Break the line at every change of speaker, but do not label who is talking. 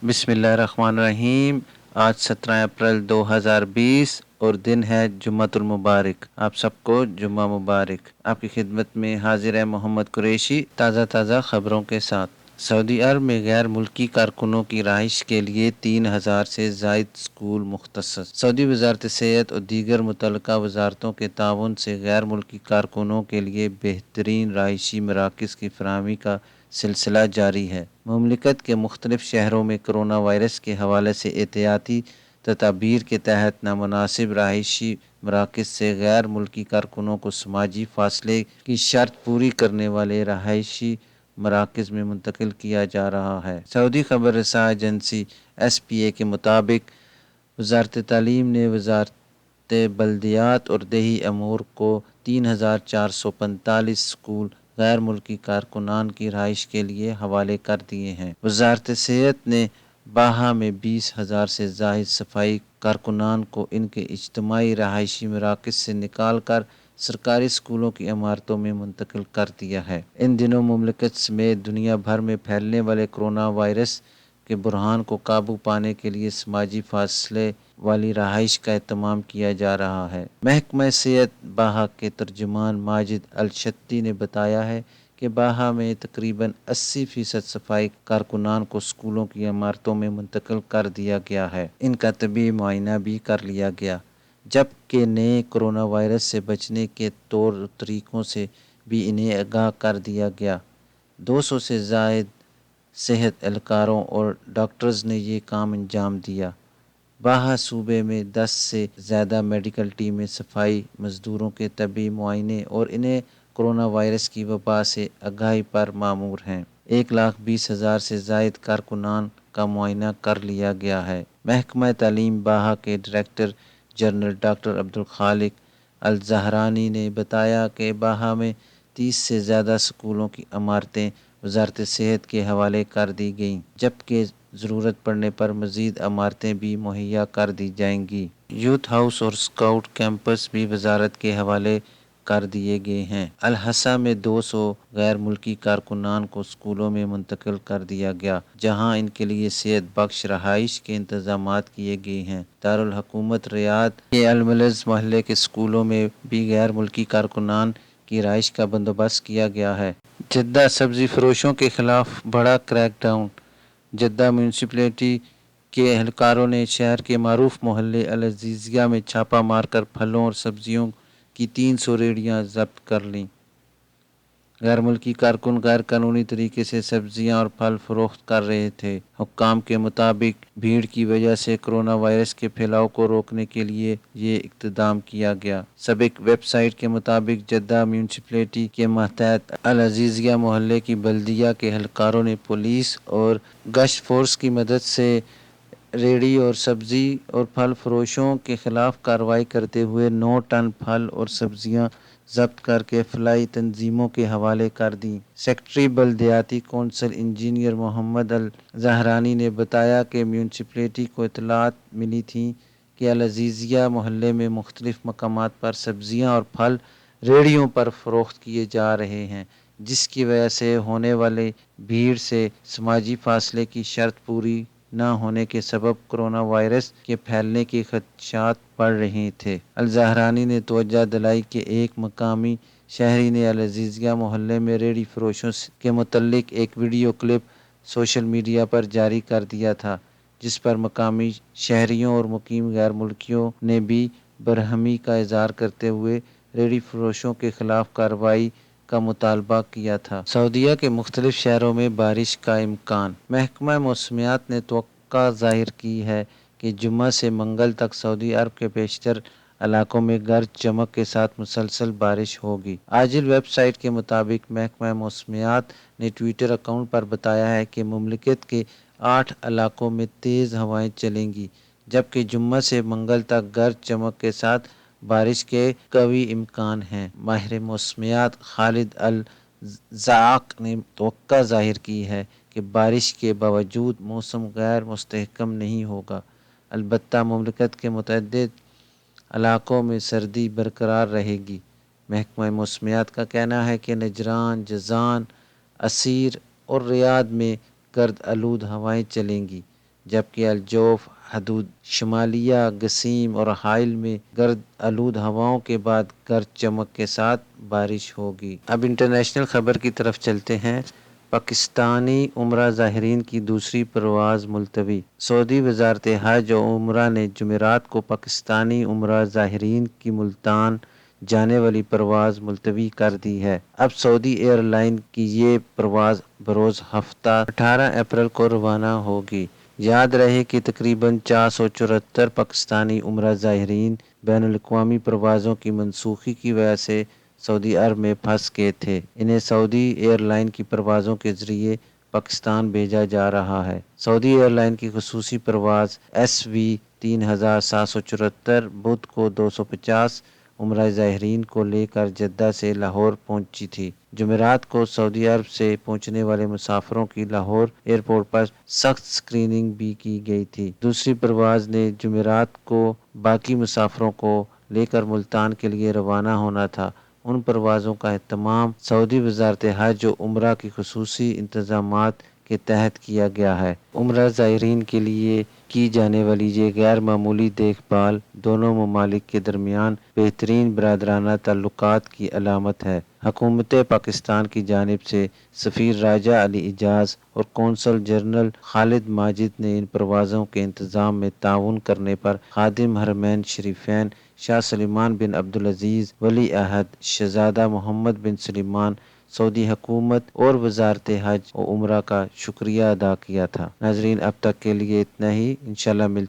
बिस्मिल्लाहिर्रहमानिर्रहीम। आज 17 अप्रैल 2020 और दिन है जुम्मतुल मुबारक। आप सबको जुम्मा मुबारक। आपकी खिदमत में हाजिर है मोहम्मद कुरैशी ताज़ा खबरों के साथ। सऊदी अरब में गैर मुल्की कारकुनों की रहाइश के लिए 3000 से ज़ायद स्कूल मुख्तसस। सऊदी वजारत सेहत और दीगर मुतल्लिका वजारतों के ताउन से गैर मुल्की कारकुनों के लिए बेहतरीन रहायशी मराकज़ की फराहमी का सिलसिला जारी है। मुमलिकत के मुख्तलिफ शहरों में कोरोना वायरस के हवाले से एहतियाती तदाबीर के तहत नामुनासिब रहायशी मराकज़ से गैर मुल्की कारकुनों को समाजी फासले की शर्त पूरी करने वाले रहायशी मराकज़ में मुंतकिल किया जा रहा है। सऊदी खबर रसा एजेंसी SPA के मुताबिक वजारत तालीम ने वजारत बल्दियात और देही अमूर को 3445 स्कूल गैर मुल्की कारकुनान की रहाइश के लिए हवाले कर दिए हैं। वजारत सेहत ने बाहा में 20,000 से ज़ायद सफाई कारकुनान को इनके इज्तमाही रहायशी मराकज़ से निकाल कर सरकारी स्कूलों की इमारतों में मुंतकिल कर दिया है। इन दिनों मुमलिकत समेत दुनिया भर में फैलने वाले कोरोना वायरस के बुरहान को काबू पाने के लिए समाजी फासले वाली रहाइश का एहतमाम किया जा रहा है। महकमा सेहत बाहा के तर्जुमान माजिद अल-शत्ती ने बताया है कि बाहा में तकरीबन 80% सफाई कारकुनान को स्कूलों की इमारतों में मुंतकिल कर दिया गया है। इनका तबी मुआयना भी कर लिया गया, जबकि नए कोरोना वायरस से बचने के तौर तरीक़ों से भी इन्हें आगाह कर दिया गया। 200 से ज़ायद सेहत एहलकारों और डॉक्टर्स ने ये काम अंजाम दिया। बाहा सूबे में 10 से ज़्यादा मेडिकल टीमें सफाई मजदूरों के तबी मुआयने और इन्हें कोरोना वायरस की वबा से आगाही पर मामूर हैं। 1,20,000 से ज़ायद कारकुनान का मुआयना कर लिया गया है। महकमा तालीम बाहा के डायरेक्टर जनरल डॉक्टर अब्दुल खालिक अल ज़हरानी ने बताया कि बाहा में 30 से ज़्यादा स्कूलों की इमारतें वजारत सेहत के हवाले कर दी गईं, जबकि ज़रूरत पड़ने पर मज़ीद इमारतें भी मुहैया कर दी जाएंगी। यूथ हाउस और स्काउट कैंपस भी वजारत के हवाले कर दिए गए हैं। अल-हसा में 200 गैर मुल्की कारकुनान को स्कूलों में मुंतकिल कर दिया गया, जहां इनके लिए सेहत बख्श रहाइश के इंतजामात किए गए हैं। दारुल हुकूमत रियाद के अल-मलज़ मोहल्ले के स्कूलों में भी गैर मुल्की कारकुनान की रहाइश का बंदोबस्त किया गया है। जद्दा सब्जी फरोशों के खिलाफ बड़ा क्रैकडाउन। जद्दा म्यूनसिपलिटी के एहलकारों ने शहर के मारूफ मोहल्ले अल-अज़ीज़िया में छापा मारकर फलों और सब्जियों की 300 रेहड़ियां जब्त कर लीं। गैर मुल्की कारकुन गैर कानूनी तरीके से सब्जियां और फल फरोख्त कर रहे थे। हुक्काम के मुताबिक भीड़ की वजह से कोरोना वायरस के फैलाव को रोकने के लिए ये इक़्तिदाम किया गया। सबक वेबसाइट के मुताबिक जद्दा म्यूनसिपलिटी के मातहत अल-अज़ीज़िया मोहल्ले की बल्दिया के एहलकारों ने पुलिस और गश्त फोर्स की मदद से रेहड़ी और सब्जी और फल फरोशों के खिलाफ कार्रवाई करते हुए 9 टन फल और सब्जियां जब्त करके फलाई तंजीमों के हवाले कर दी। सेक्रेटरी बल्दियाती कौंसिल इंजीनियर मोहम्मद अल ज़हरानी ने बताया कि म्यूनसिपलिटी को इतलात मिली थी कि अल-अज़ीज़िया मोहल्ले में मुख्तलिफ मकामात पर सब्जियां और फल रेहड़ियों पर फरोख्त किए जा रहे हैं, जिसकी वजह से होने वाली भीड़ से समाजी फासले की शर्त पूरी न होने के सबब कोरोना वायरस के फैलने के खदशात बढ़ रहे थे। अल-ज़हरानी ने तवज्जो दिलाई कि एक मकामी शहरी ने अल-अज़ीज़िया मोहल्ले में रेहड़ी फरोशों के मुतल्लिक एक वीडियो क्लिप सोशल मीडिया पर जारी कर दिया था, जिस पर मकामी शहरियों और मुकीम गैर मुल्कियों ने भी बरहमी का इज़हार करते हुए रेहड़ी फरोशों के खिलाफ कार्रवाई का मुतालबा किया था। सऊदीया के मुख्तलिफ शहरों में बारिश का इम्कान। महकमा मौसमियात ने तवक्का ज़ाहिर की है कि जुम्मा से मंगल तक सऊदी अरब के बेशतर इलाकों में गरज चमक के साथ मुसलसल बारिश होगी। आजिल वेबसाइट के मुताबिक महकमा मौसमियात ने ट्विटर अकाउंट पर बताया है कि मुमलिकत के 8 इलाकों में तेज़ हवाएं चलेंगी, जबकि जुम्मा से मंगल तक गरज चमक के साथ बारिश के कवी इम्कान हैं। माहिर मौसमियात खालिद अल ज़ाक ने तवक्का ज़ाहिर की है कि बारिश के बावजूद मौसम गैर मुस्तहकम नहीं होगा, अलबत्ता मुमलिकत के मुतअद्दिद इलाकों में सर्दी बरकरार रहेगी। महकमा मौसमियात का कहना है कि नजरान, जज़ान, असीर और रियाद में गर्द आलूद हवाएं चलेंगी, جبکہ الجوف، حدود شمالیہ، قصیم اور حائل میں گرد آلود ہواؤں کے بعد گرج چمک کے ساتھ بارش ہوگی۔ اب انٹرنیشنل خبر کی طرف چلتے ہیں۔ پاکستانی عمرہ زائرین کی دوسری پرواز ملتوی۔ سعودی وزارت حج و عمرہ نے جمعرات کو پاکستانی عمرہ زائرین کی ملتان جانے والی پرواز ملتوی کر دی ہے۔ اب سعودی ایئر لائن کی یہ پرواز بروز ہفتہ 18 اپریل کو روانہ ہوگی۔ یاد رہے کہ تقریباً 474 پاکستانی عمرہ زائرین بین الاقوامی پروازوں کی منسوخی کی وجہ سے سعودی عرب میں پھنس گئے تھے۔ انہیں سعودی ایئر لائن کی پروازوں کے ذریعے پاکستان بھیجا جا رہا ہے۔ سعودی ایئر لائن کی خصوصی پرواز SW 3774 بدھ کو 250 عمرہ زائرین کو لے کر جدہ سے لاہور پہنچی تھی۔ جمعرات کو سعودی عرب سے پہنچنے والے مسافروں کی لاہور ایئرپورٹ پر سخت اسکریننگ بھی کی گئی تھی۔ دوسری پرواز نے جمعرات کو باقی مسافروں کو لے کر ملتان کے لیے روانہ ہونا تھا۔ ان پروازوں کا اہتمام سعودی وزارت حج و عمرہ کی خصوصی انتظامات کے تحت کیا گیا ہے۔ عمرہ زائرین کے لیے کی جانے والی یہ غیر معمولی دیکھ بھال دونوں ممالک کے درمیان بہترین برادرانہ تعلقات کی علامت ہے۔ حکومت پاکستان کی جانب سے سفیر راجہ علی اعجاز اور قونصل جنرل خالد ماجد نے ان پروازوں کے انتظام میں تعاون کرنے پر خادم حرمین شریفین شاہ سلمان بن عبدالعزیز ولی عہد شہزادہ محمد بن سلمان، سعودی حکومت اور وزارت حج و عمرہ کا شکریہ ادا کیا تھا۔ ناظرین، اب تک کے لیے اتنا ہی، انشاءاللہ ملتے